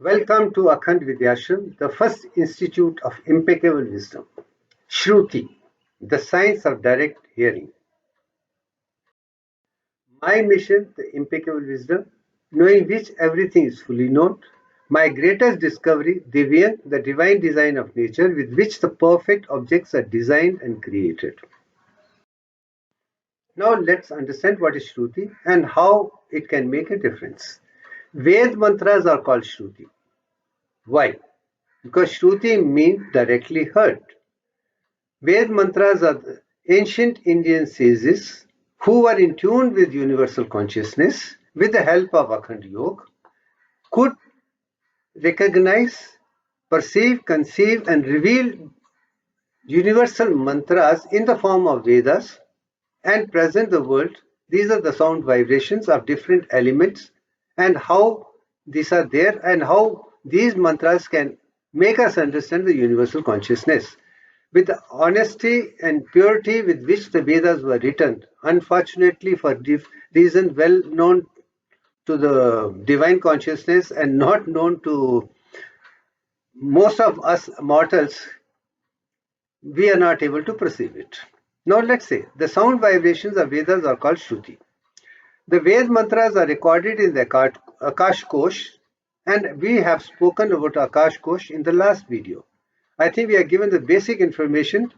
Welcome to Akhand Vidyashram, the first institute of impeccable wisdom. Shruti, the science of direct hearing. My mission, the impeccable wisdom, knowing which everything is fully known. My greatest discovery, Divyank, the divine design of nature with which the perfect objects are designed and created. Now let's understand what is Shruti and how it can make a difference. Ved mantras are called Shruti. Why? Because Shruti means directly heard. Ved mantras are the ancient Indian sages who were in tune with universal consciousness with the help of Akhand Yoga, could recognize, perceive, conceive, and reveal universal mantras in the form of Vedas and present the world. These are the sound vibrations of different elements and how these are there and how these mantras can make us understand the universal consciousness. With the honesty and purity with which the Vedas were written, unfortunately for reasons well known to the divine consciousness and not known to most of us mortals, we are not able to perceive it. Now let's say the sound vibrations of Vedas are called Shruti. The Ved mantras are recorded in the Akash Kosh, and we have spoken about Akash Kosh in the last video. I think we are given the basic information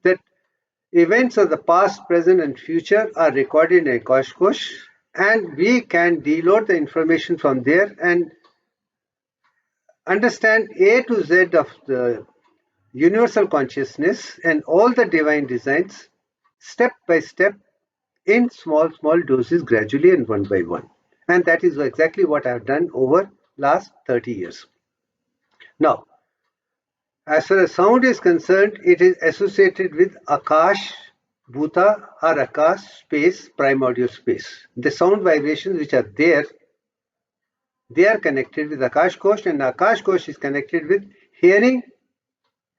that events of the past, present, and future are recorded in Akash Kosh, and we can deload the information from there and understand A to Z of the universal consciousness and all the divine designs step by step in small doses gradually and one by one. And that is exactly what I have done over last 30 years. Now, as far as sound is concerned, it is associated with Akash, Bhuta or Akash, space, primordial space. The sound vibrations which are there, they are connected with Akash Kosh, and Akash Kosh is connected with hearing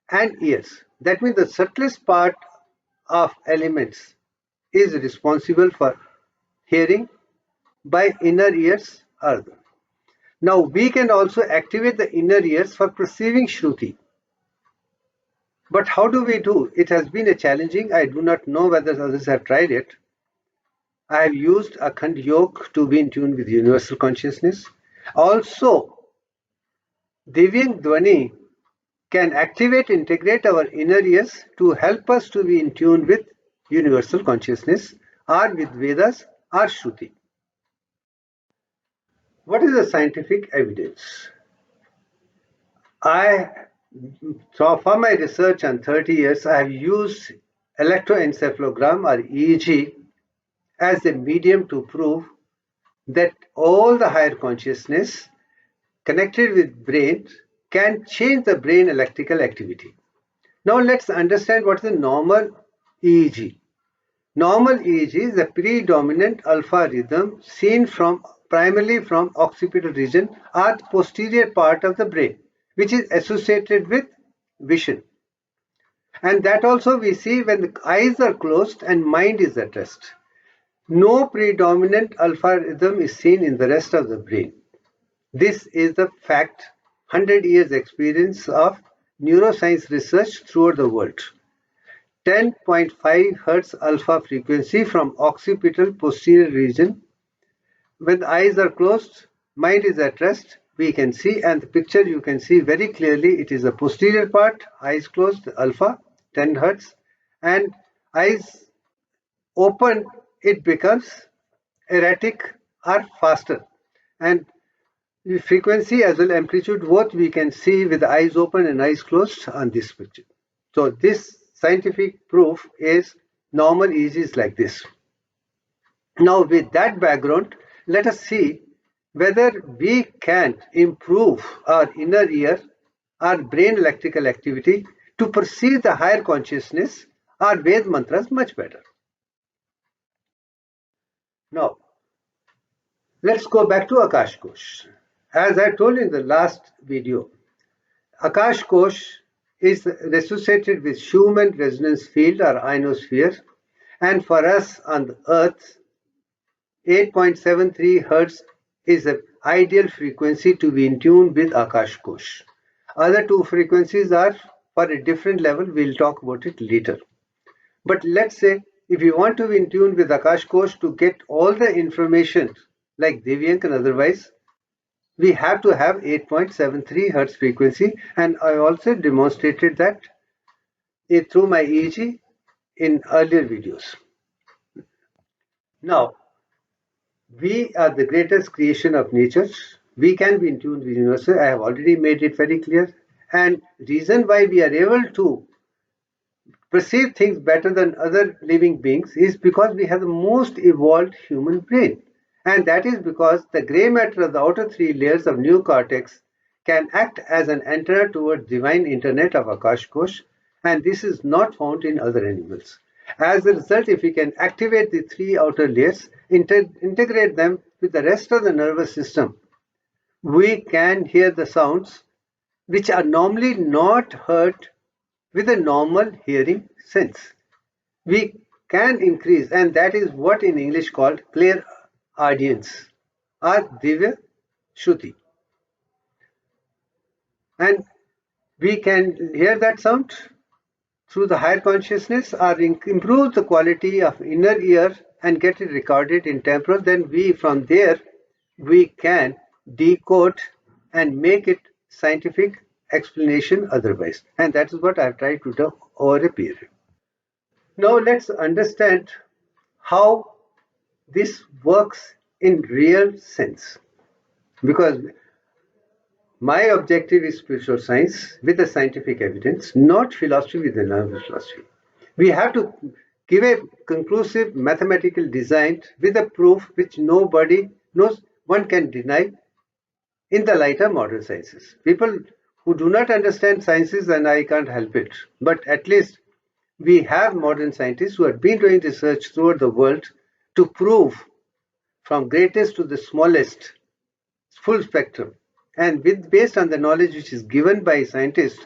and ears. That means the subtlest part of elements is responsible for hearing by inner ears are there. Now we can also activate the inner ears for perceiving Shruti. But how do we do? It has been a challenging. I do not know whether others have tried it. I have used Akhand Yoga to be in tune with universal consciousness. Also, Divyank Dhwani can activate, integrate our inner ears to help us to be in tune with universal consciousness or with Vedas or Shruti. What is the scientific evidence? So for my research on 30 years, I have used electroencephalogram or EEG as a medium to prove that all the higher consciousness connected with brain can change the brain electrical activity. Now let's understand what is the normal EEG. Normal EEG is a predominant alpha rhythm seen primarily from occipital region or the posterior part of the brain, which is associated with vision. And that also we see when the eyes are closed and mind is at rest. No predominant alpha rhythm is seen in the rest of the brain. This is the fact, 100 years experience of neuroscience research throughout the world. 10.5 Hz alpha frequency from occipital posterior region. When the eyes are closed, mind is at rest, we can see, and the picture you can see very clearly, it is the posterior part, eyes closed, alpha, 10 Hz, and eyes open, it becomes erratic or faster. And the frequency as well amplitude, both we can see with the eyes open and eyes closed on this picture. So this scientific proof is normal EEG is like this. Now with that background, let us see whether we can improve our inner ear, our brain electrical activity to perceive the higher consciousness or Ved mantras much better. Now, let's go back to Akash Kosh. As I told you in the last video, Akash Kosh is associated with Schumann resonance field or ionosphere, and for us on the Earth, 8.73 Hz is the ideal frequency to be in tune with Akash Kosh. Other two frequencies are for a different level. We'll talk about it later. But let's say if you want to be in tune with Akash Kosh to get all the information like Divyank and otherwise, we have to have 8.73 Hertz frequency, and I also demonstrated that through my EEG in earlier videos. Now, we are the greatest creation of nature. We can be in tune with the universe. I have already made it very clear. And reason why we are able to perceive things better than other living beings is because we have the most evolved human brain. And that is because the gray matter of the outer three layers of neocortex can act as an antenna towards divine internet of Akash Kosh, and this is not found in other animals. As a result, if we can activate the three outer layers, integrate them with the rest of the nervous system, we can hear the sounds which are normally not heard with a normal hearing sense. We can increase, and that is what in English called clairaudience or Divya Shruti. And we can hear that sound through the higher consciousness or improve the quality of inner ear and get it recorded in temporal. Then from there we can decode and make it scientific explanation otherwise. And that is what I have tried to do over a period. Now let's understand how this works in real sense, because my objective is spiritual science with the scientific evidence, not philosophy with the nervous philosophy. We have to give a conclusive mathematical design with a proof which nobody knows, one can deny in the light of modern sciences. People who do not understand sciences, and I can't help it, but at least we have modern scientists who have been doing research throughout the world to prove from greatest to the smallest full spectrum. And based on the knowledge which is given by scientists,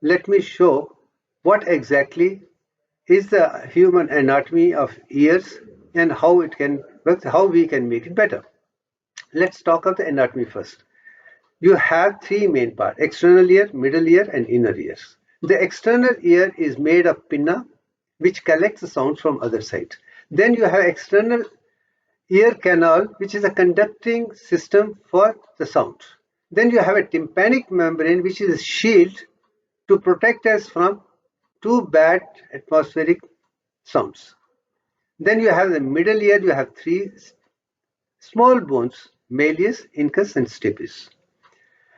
let me show what exactly is the human anatomy of ears and how it can work, how we can make it better. Let's talk of the anatomy first. You have three main parts: external ear, middle ear, and inner ears. The external ear is made of pinna, which collects the sounds from other side. Then you have external ear canal, which is a conducting system for the sound. Then you have a tympanic membrane, which is a shield to protect us from too bad atmospheric sounds. Then you have the middle ear, you have three small bones, malleus, incus, and stapes.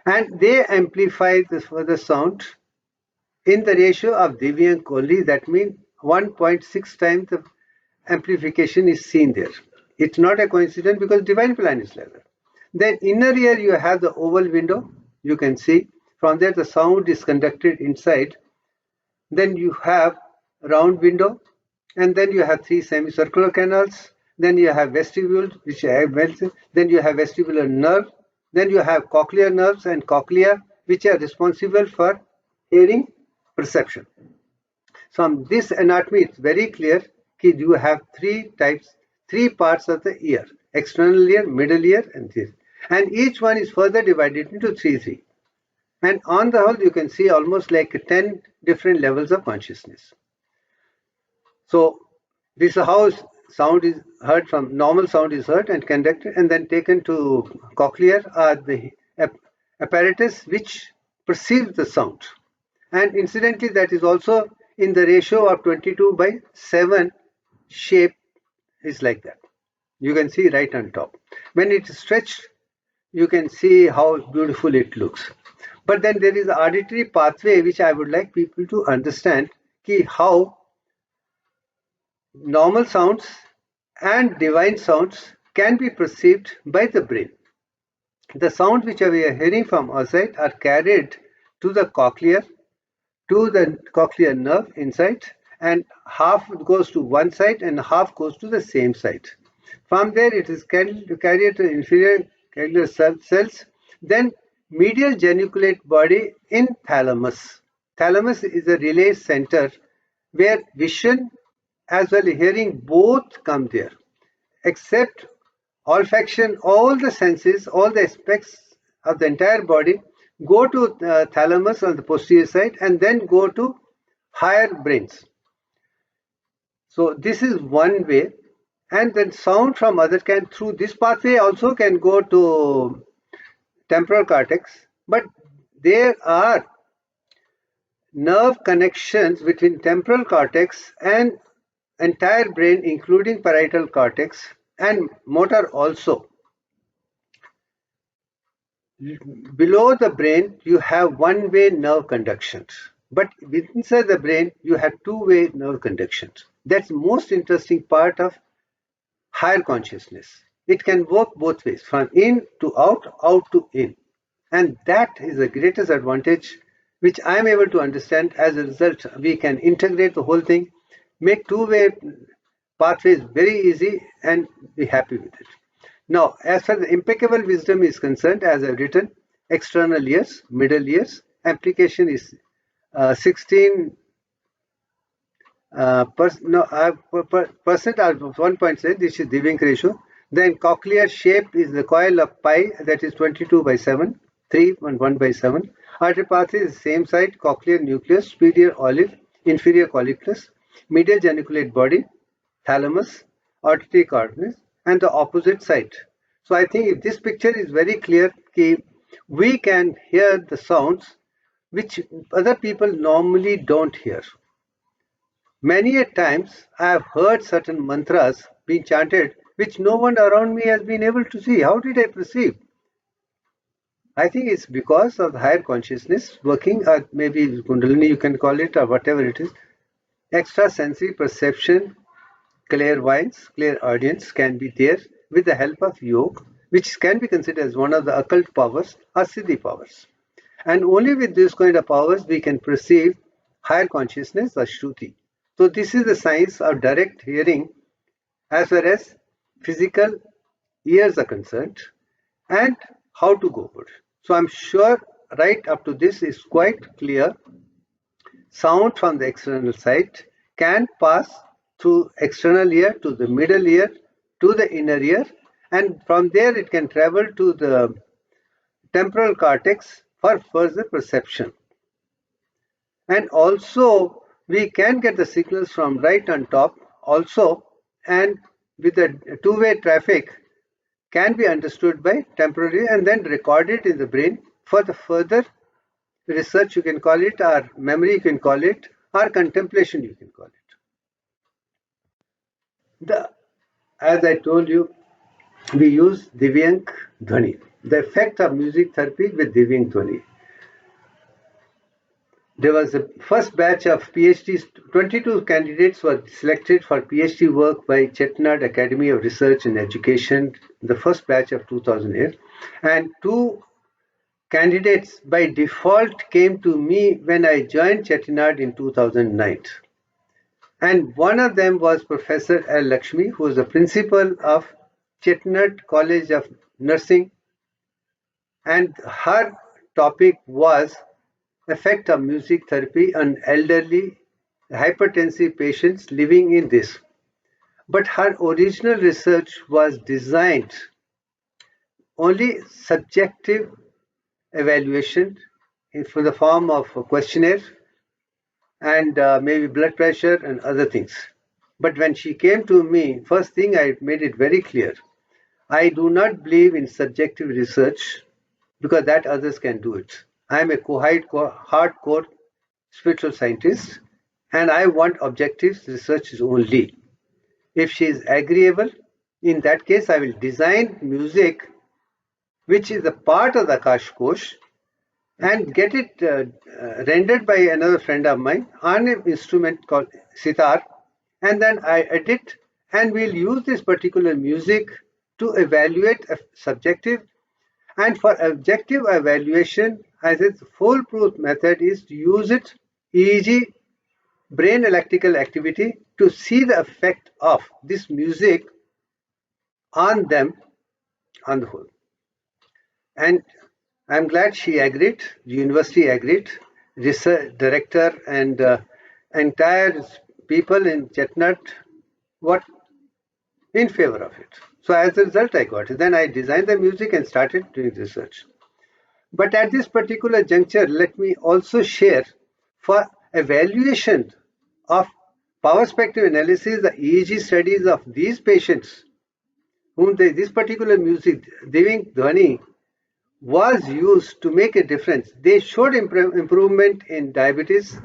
And they amplify the further sound in the ratio of Divyank only. That means 1.6 times the amplification is seen there. It's not a coincidence because divine plan is like that. Then inner ear, you have the oval window. You can see from there the sound is conducted inside. Then you have round window, and then you have three semicircular canals. Then you have vestibule, which have then you have vestibular nerve. Then you have cochlear nerves and cochlea, which are responsible for hearing perception. So from this anatomy, it's very clear that you have three parts of the ear: external ear, middle ear, and this. And each one is further divided into three. And on the whole, you can see almost like 10 different levels of consciousness. So this is how sound is heard from, normal sound is heard and conducted and then taken to cochlear or the apparatus which perceives the sound. And incidentally, that is also in the ratio of 22/7 shape is like that. You can see right on top. When it is stretched, you can see how beautiful it looks. But then there is an auditory pathway which I would like people to understand how normal sounds and divine sounds can be perceived by the brain. The sounds which we are hearing from outside are carried to the cochlear, to the cochlear nerve inside, and half goes to one side and half goes to the same side. From there it is carried to inferior cellular cells, then medial geniculate body in thalamus. Thalamus is a relay center where vision as well as hearing both come there, except olfaction, all the senses, all the aspects of the entire body go to thalamus on the posterior side and then go to higher brains. So this is one way, and then sound from other can through this pathway also can go to temporal cortex, but there are nerve connections between temporal cortex and entire brain, including parietal cortex and motor also. Below the brain, you have one-way nerve conductions, but inside the brain, you have two-way nerve conductions. That's the most interesting part of higher consciousness. It can work both ways, from in to out, out to in. And that is the greatest advantage which I am able to understand. As a result, we can integrate the whole thing, make two-way pathways very easy, and be happy with it. Now, as far as the impeccable wisdom is concerned, as I've written, external ears, middle ears, application is 16 percent or 1.7, this is Divyank ratio. Then cochlear shape is the coil of pi, that is 22/7, 3 and 1/7. Artery pathway is the same side, cochlear nucleus, superior olive, inferior colliculus, medial geniculate body, thalamus, auditory cortex, and the opposite side. So I think if this picture is very clear, we can hear the sounds which other people normally don't hear. Many a times I have heard certain mantras being chanted which no one around me has been able to see. How did I perceive? I think it's because of the higher consciousness working, or maybe Kundalini you can call it, or whatever it is. Extrasensory perception, clairvoyance, clairaudience can be there with the help of yoga, which can be considered as one of the occult powers or siddhi powers. And only with this kind of powers we can perceive higher consciousness or Shruti. So this is the science of direct hearing as far as physical ears are concerned, and how to go about it. So I'm sure right up to this is quite clear. Sound from the external side can pass through external ear to the middle ear to the inner ear, and from there it can travel to the temporal cortex for further perception. And also we can get the signals from right on top also, and with the two-way traffic can be understood by temporary and then recorded in the brain for the further research, you can call it, or memory you can call it, or contemplation you can call it. As I told you, we use Divyank Dhwani, the effect of music therapy with Divyank Dhwani. There was a first batch of PhDs, 22 candidates were selected for PhD work by Chettinad Academy of Research and Education, the first batch of 2008, and 2 candidates by default came to me when I joined Chettinad in 2009. And one of them was Professor L. Lakshmi, who is the principal of Chettinad College of Nursing, and her topic was effect of music therapy on elderly hypertensive patients living in this. But her original research was designed only subjective evaluation for the form of a questionnaire and maybe blood pressure and other things. But when she came to me, first thing I made it very clear. I do not believe in subjective research because that others can do it. I am a hardcore spiritual scientist, and I want objective research only. If she is agreeable, in that case I will design music which is a part of the Akash Kosh and get it rendered by another friend of mine on an instrument called sitar, and then I edit, and we'll use this particular music to evaluate a subjective. And for objective evaluation, as its foolproof method is to use it EEG, brain electrical activity, to see the effect of this music on them on the whole. And I'm glad she agreed, the university agreed, research director and entire people in Chettinad were in favor of it. So as a result, I got it. Then I designed the music and started doing research. But at this particular juncture, let me also share for evaluation of power spectrum analysis, the EEG studies of these patients, whom this particular music, Divyank Dhwani, was used to make a difference. They showed improvement in diabetes,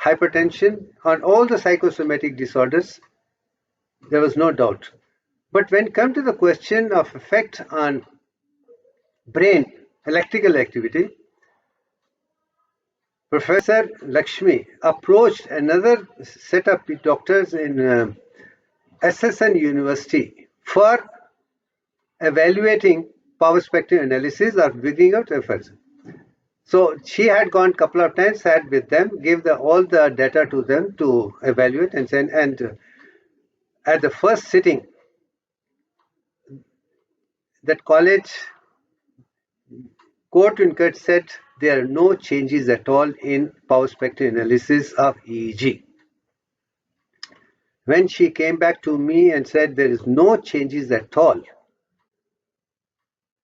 hypertension, on all the psychosomatic disorders. There was no doubt. But when come to the question of effect on brain electrical activity, Professor Lakshmi approached another set of doctors in SSN University for evaluating power spectrum analysis or figuring out efforts. So she had gone a couple of times, sat with them, gave all the data to them to evaluate and send. And at the first sitting, that college quote unquote said there are no changes at all in power spectrum analysis of EEG. When she came back to me and said there is no changes at all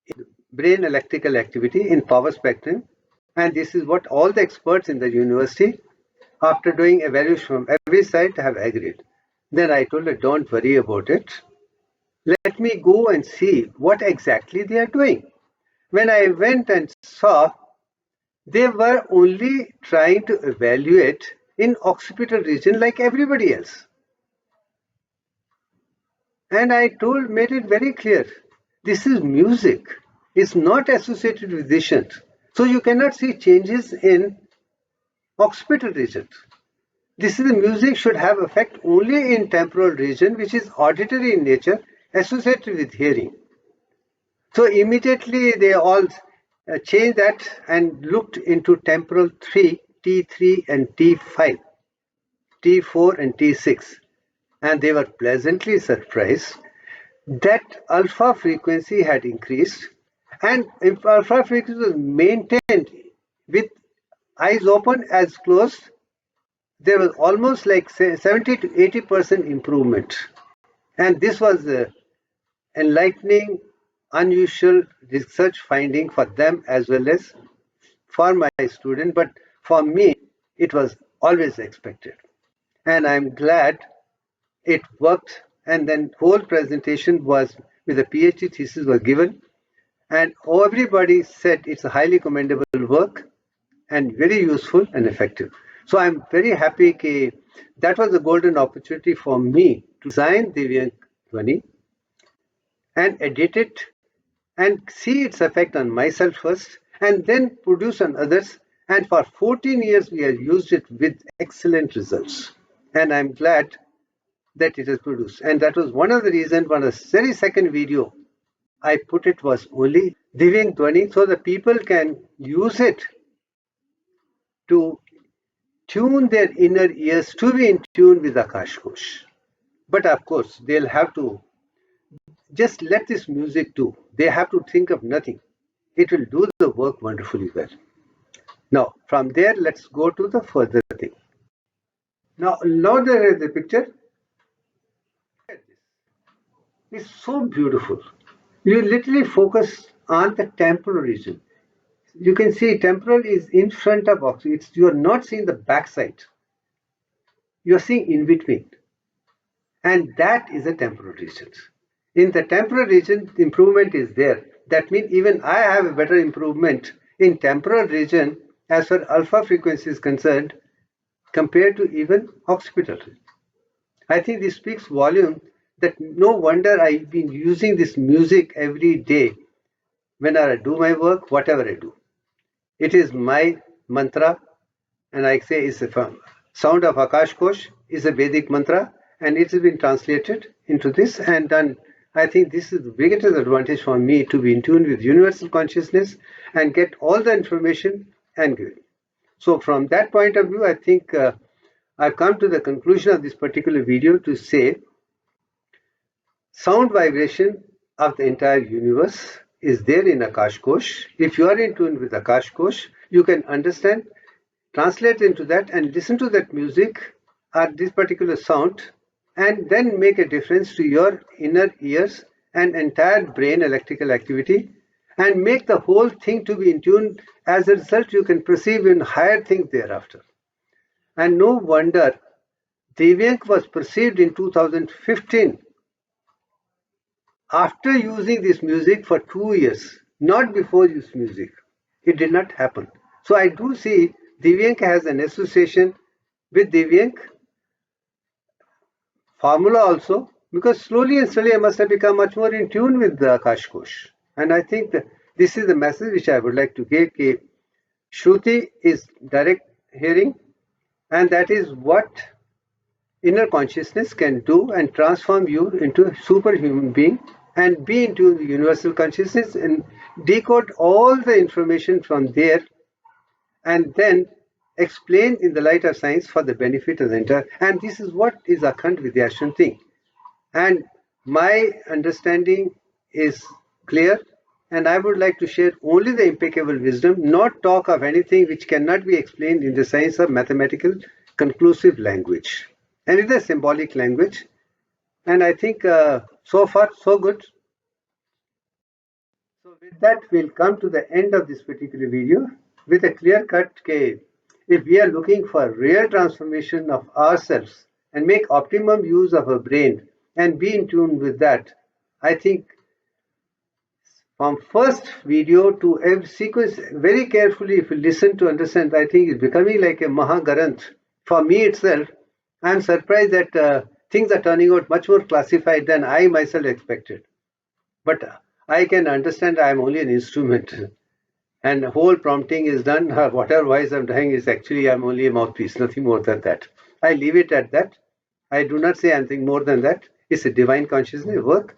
in brain electrical activity in power spectrum, and this is what all the experts in the university, after doing evaluation from every side, have agreed. Then I told her, don't worry about it. Let me go and see what exactly they are doing. When I went and saw, they were only trying to evaluate in occipital region like everybody else. And I made it very clear, this is music. It's not associated with vision. So you cannot see changes in occipital region. This is the music should have effect only in temporal region, which is auditory in nature, associated with hearing. So immediately they all changed that and looked into temporal 3, T3 and T5, T4 and T6. And they were pleasantly surprised that alpha frequency had increased, and if alpha frequency was maintained with eyes open as closed, there was almost like 70 to 80% improvement. And this was enlightening, unusual research finding for them as well as for my student. But for me, it was always expected. And I'm glad it worked. And then whole presentation was with a PhD thesis was given. And everybody said it's a highly commendable work and very useful and effective. So I'm very happy that was a golden opportunity for me to design Divyank Dhwani and edit it and see its effect on myself first and then produce on others. And for 14 years, we have used it with excellent results. And I'm glad that it has produced. And that was one of the reasons, one of the very second video I put it was only Divyank Dhwani, so that people can use it to tune their inner ears to be in tune with Akash Kosh. But of course, they'll have to just let this music do. They have to think of nothing. It will do the work wonderfully well. Now, from there, let's go to the further thing. Now there is the picture. It's so beautiful. You literally focus on the temporal region. You can see temporal is in front of oxygen. You are not seeing the backside. You are seeing in between. And that is a temporal region. In the temporal region, the improvement is there. That means even I have a better improvement in temporal region as far alpha frequency is concerned compared to even occipital. I think this speaks volume that no wonder I've been using this music every day when I do my work, whatever I do. It is my mantra, and I say it's a sound of Akash Kosh is a Vedic mantra, and it has been translated into this and done. I think this is the biggest advantage for me to be in tune with universal consciousness and get all the information and give it. So from that point of view, I think I've come to the conclusion of this particular video to say sound vibration of the entire universe is there in Akash Kosh. If you are in tune with Akash Kosh, you can understand, translate into that and listen to that music or this particular sound and then make a difference to your inner ears an entire brain electrical activity and make the whole thing to be in tune. As a result, you can perceive in higher things thereafter. And no wonder Divyank was perceived in 2015 after using this music for 2 years, not before use music. It did not happen. So I do see Divyank has an association with Divyank formula also, because slowly and slowly I must have become much more in tune with the Akash Kosh. And I think that this is the message which I would like to give. Shruti is direct hearing, and that is what inner consciousness can do and transform you into a superhuman being and be into the universal consciousness and decode all the information from there and then explain in the light of science for the benefit of the entire. And this is what is Akhand Vidyashram thing. And my understanding is clear, and I would like to share only the impeccable wisdom, not talk of anything which cannot be explained in the science of mathematical conclusive language. And it is a symbolic language. And I think so far, so good. So with that, we'll come to the end of this particular video with a clear cut case. If we are looking for real transformation of ourselves and make optimum use of our brain and be in tune with that, I think from first video to every sequence, very carefully, if you listen to understand, I think it's becoming like a Mahagaranth. For me itself, I'm surprised that things are turning out much more classified than I myself expected. But I can understand I'm only an instrument. And the whole prompting is done. Whatever voice I'm doing is actually I'm only a mouthpiece, nothing more than that. I leave it at that. I do not say anything more than that. It's a divine consciousness work.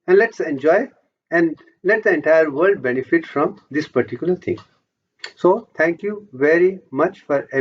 And let's enjoy and let the entire world benefit from this particular thing. So thank you very much for everything.